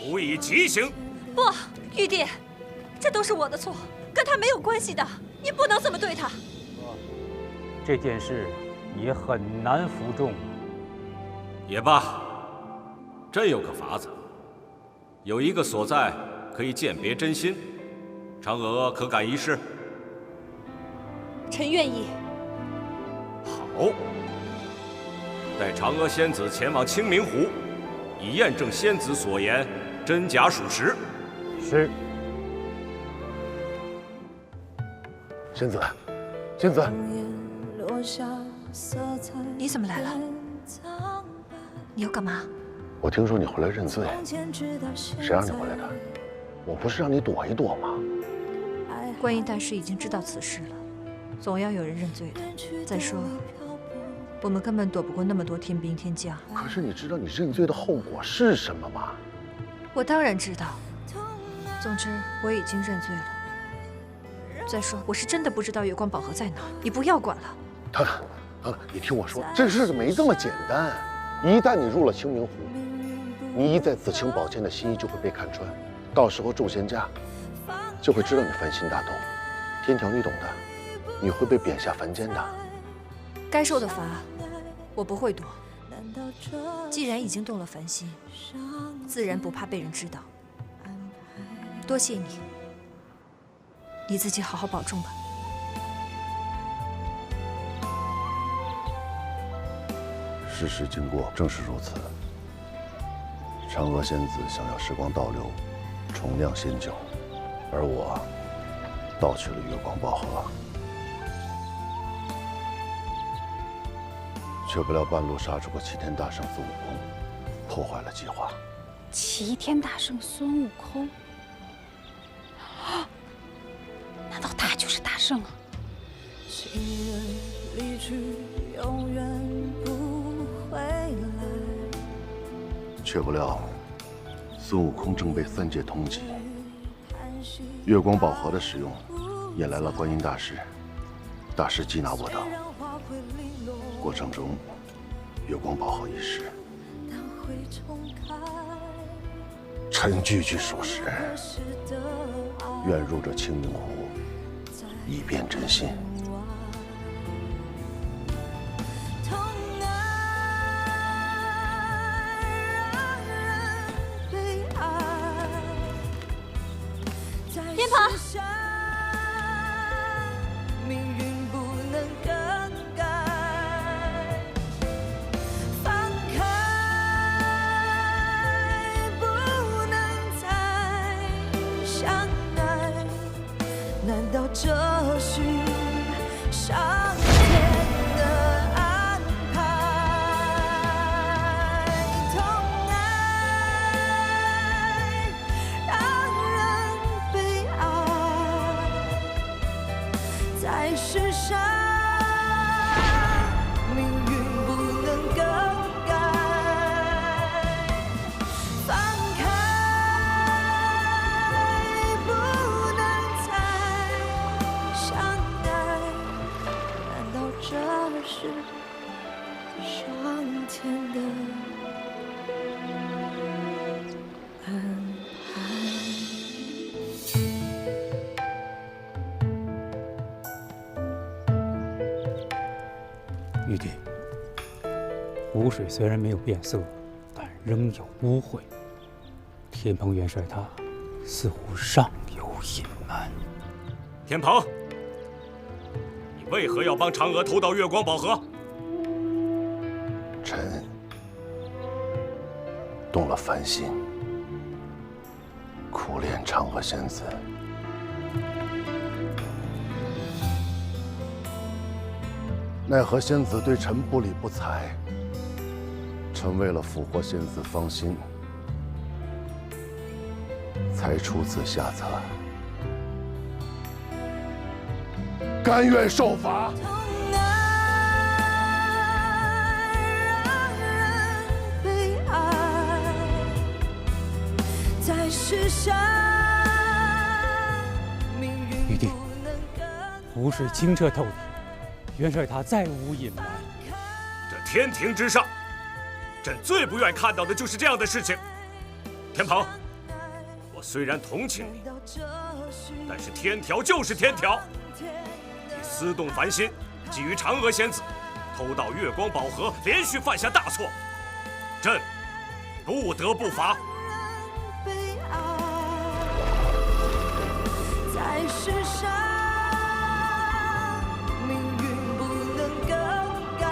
处以极刑。不，玉帝，这都是我的错，跟他没有关系的，你不能这么对他。这件事也很难服众。也罢，朕有个法子，有一个所在可以鉴别真心，嫦娥可敢一试？臣愿意。好，待嫦娥仙子前往清明湖，以验证仙子所言真假属实。是。仙子，仙子，你怎么来了？你要干嘛？我听说你回来认罪，谁让你回来的？我不是让你躲一躲吗？观音大师已经知道此事了，总要有人认罪的。再说，我们根本躲不过那么多天兵天将。可是你知道你认罪的后果是什么吗？我当然知道。总之，我已经认罪了。再说，我是真的不知道月光宝盒在哪儿，你不要管了。唐唐，唐唐，你听我说，这事没这么简单。一旦你入了清明湖，你一在紫青宝剑的心意就会被看穿，到时候众仙家就会知道你凡心大动，天条你懂的，你会被贬下凡间的。该受的罚，我不会躲。既然已经动了凡心，自然不怕被人知道。多谢你，你自己好好保重吧。事实经过正是如此。嫦娥仙子想要时光倒流，重酿仙酒，而我盗取了月光宝盒，却不料半路杀出个齐天大圣孙悟空，破坏了计划。齐天大圣孙悟空，难道他就是大圣啊？情人离去，永远不回来。却不料，孙悟空正被三界通缉。月光宝盒的使用，引来了观音大师。大师缉拿我等，过程中，月光宝盒一失。臣句句属实，愿入这清明湖，以辨真心。偏旁。命运不能更改，放开，不能再相爱。难道这是上天的安排？痛爱让人悲哀，在世上，命运不能更改。放开，不能再相爱。难道这是上天的安排？玉帝，湖水虽然没有变色，但仍有污秽。天蓬元帅他似乎尚有隐瞒。天蓬，你为何要帮嫦娥偷盗月光宝盒？臣动了凡心，苦练嫦娥仙子。奈何仙子对臣不理不睬，臣为了俘获仙子芳心，才出此下策，甘愿受罚。痛爱让人悲哀，在世上，命运玉帝，不能更湖水清澈透底，元帅他再无隐瞒。这天庭之上，朕最不愿看到的就是这样的事情。天蓬，我虽然同情你，但是天条就是天条。你私动凡心，觊觎嫦娥仙子，偷盗月光宝盒，连续犯下大错，朕不得不罚。在世上，命运不能更改。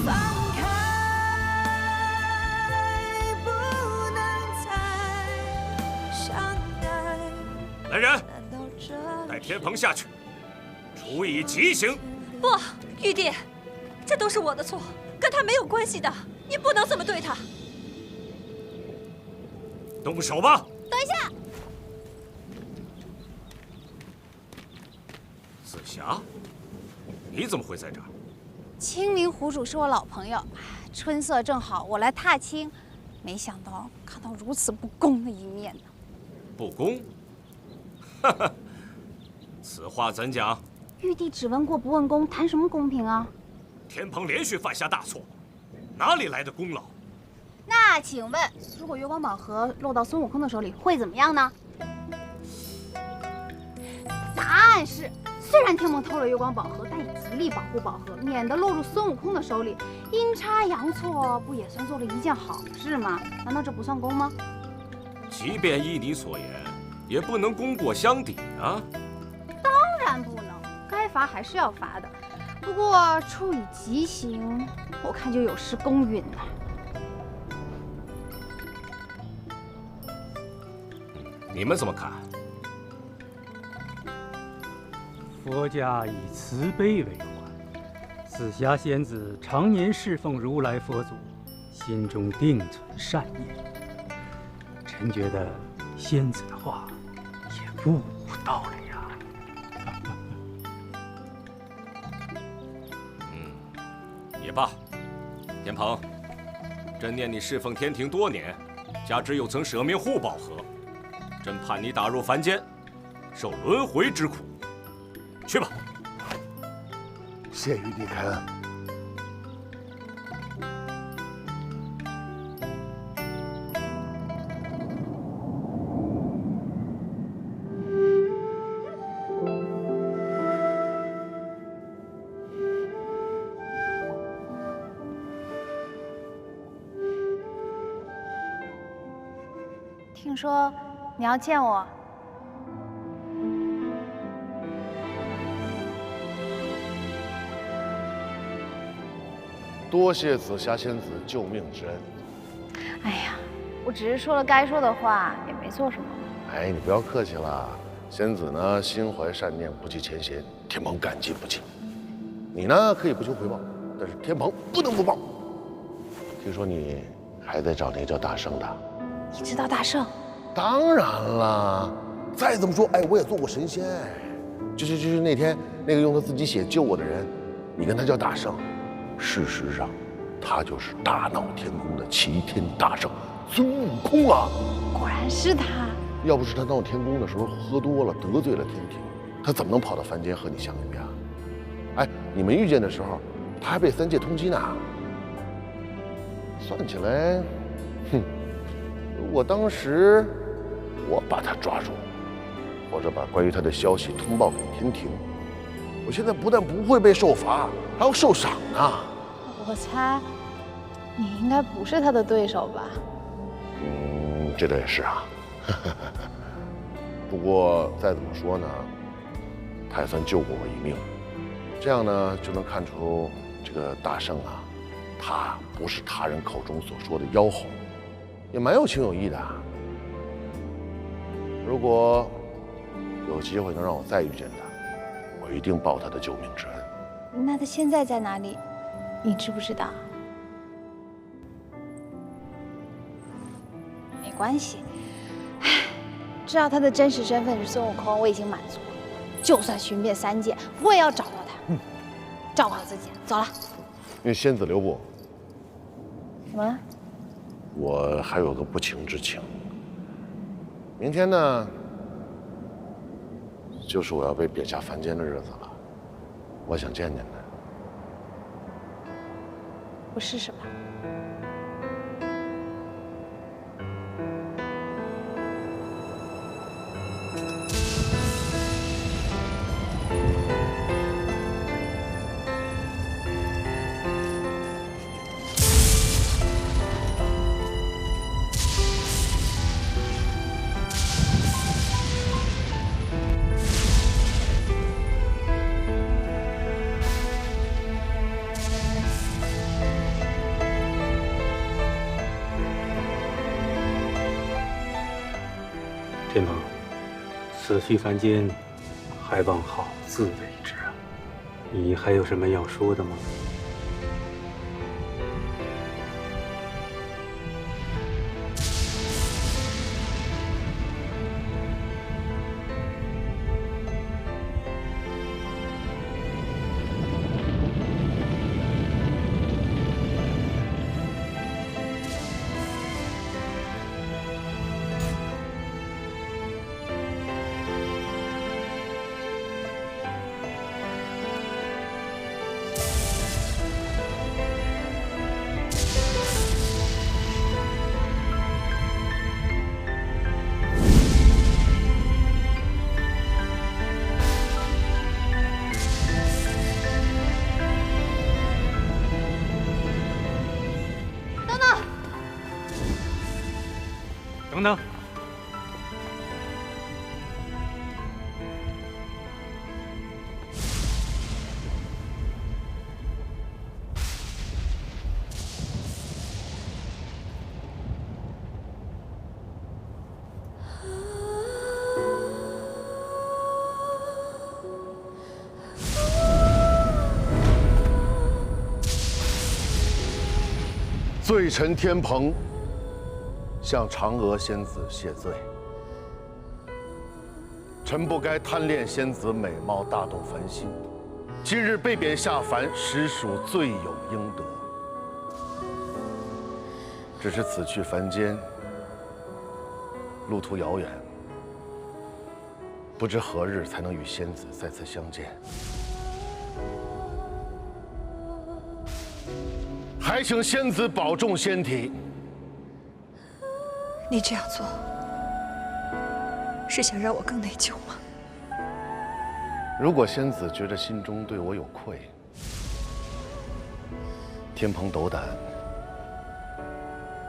放开，不能再相爱。来人，带天蓬下去，处以极刑。不，玉帝，这都是我的错，跟他没有关系的，你不能这么对他。动手吧！等一下，紫霞，你怎么会在这儿？青灵湖主是我老朋友，春色正好，我来踏青，没想到看到如此不公的一面呢。不公？哈哈，此话怎讲？玉帝只问过不问公，谈什么公平啊？天蓬连续犯下大错，哪里来的功劳？那请问，如果月光宝盒落到孙悟空的手里，会怎么样呢？答案是，虽然天蓬偷了月光宝盒，但也极力保护宝盒，免得落入孙悟空的手里。阴差阳错，不也算做了一件好事吗？难道这不算公吗？即便依你所言，也不能功过相抵啊。当然不能，该罚还是要罚的。不过处以极刑，我看就有失公允了。你们怎么看？佛家以慈悲为怀，紫霞仙子常年侍奉如来佛祖，心中定存善念。臣觉得仙子的话也不无道理呀。也罢，天蓬，朕念你侍奉天庭多年，加之又曾舍命护宝盒，朕判你打入凡间，受轮回之苦。去吧。谢玉帝开恩。听说你要见我。多谢紫霞仙子救命之恩。哎呀，我只是说了该说的话，也没做什么。哎，你不要客气了。仙子呢，心怀善念，不计前嫌，天蓬感激不尽。你呢，可以不求回报，但是天蓬不能不报。听说你还在找那个叫大圣的。你知道大圣？当然了，再怎么说，哎，我也做过神仙。就是那天那个用他自己血救我的人，你跟他叫大圣。事实上，他就是大闹天宫的齐天大圣孙悟空啊！果然是他。要不是他闹天宫的时候喝多了得罪了天庭，他怎么能跑到凡间和你相遇啊？哎，你们遇见的时候，他还被三界通缉呢。算起来，如果当时我把他抓住，或者把关于他的消息通报给天庭，我现在不但不会被受罚，还要受赏呢。我猜，你应该不是他的对手吧？这倒也是啊。不过再怎么说呢，他也算救过我一命。这样呢，就能看出这个大圣啊，他不是他人口中所说的妖猴，也蛮有情有义的。如果有机会能让我再遇见他，我一定报他的救命之恩。那他现在在哪里？你知不知道？没关系，知道他的真实身份是孙悟空，我已经满足了。就算寻遍三界，我也要找到他。照顾好自己，走了。那仙子留步。怎么了？我还有个不情之请。明天呢，就是我要被贬下凡间的日子了，我想见见他。不试试吧？天蓬，此去凡间，还望好自为之啊！你还有什么要说的吗？等等，罪臣天蓬向嫦娥仙子谢罪。臣不该贪恋仙子美貌，大动凡心，今日被贬下凡，实属罪有应得。只是此去凡间，路途遥远，不知何日才能与仙子再次相见。还请仙子保重仙体。你这样做，是想让我更内疚吗？如果仙子觉得心中对我有愧，天蓬斗胆，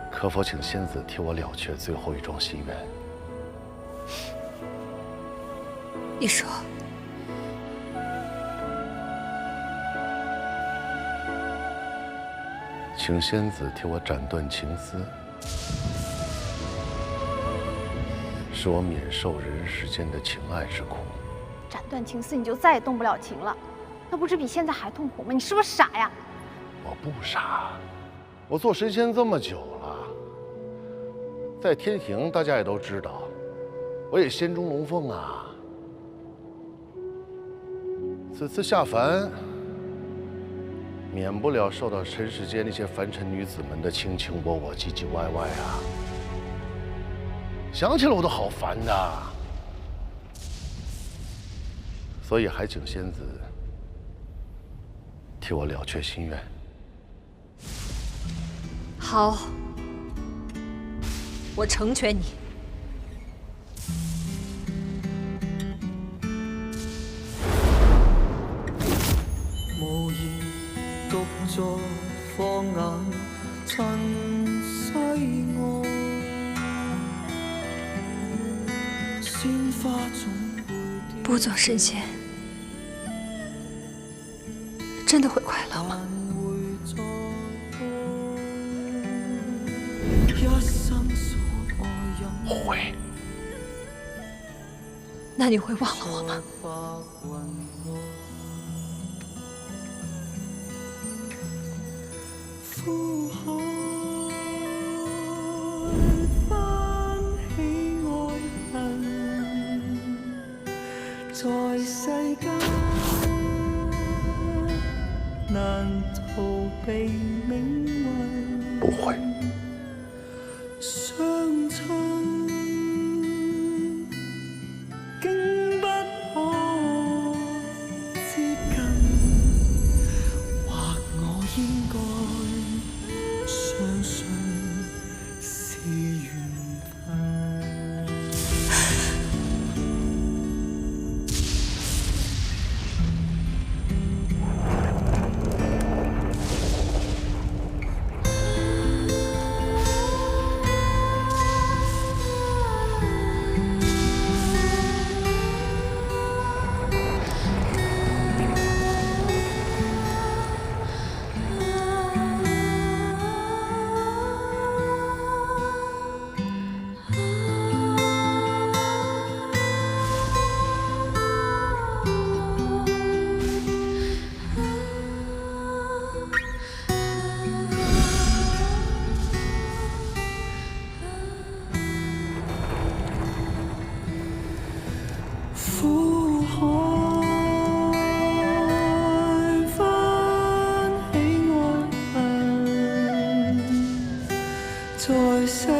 可否请仙子替我了却最后一桩心愿？你说。请仙子替我斩断情丝，使我免受人世间的情爱之苦。斩断情丝，你就再也动不了情了，那不是比现在还痛苦吗？你是不是傻呀？我不傻，我做神仙这么久了，在天庭大家也都知道，我也仙中龙凤啊。此次下凡，免不了受到尘世间那些凡尘女子们的卿卿我我、唧唧歪歪啊！想起来我都好烦呐。所以还请仙子替我了却心愿。好，我成全你。無言獨坐放眼塵世外，鮮花總會不做神仙，真的会快乐吗？会。那你会忘了我吗？在世間難逃避命運，不會。相親竟不可接近，或我應該相信是緣分。散。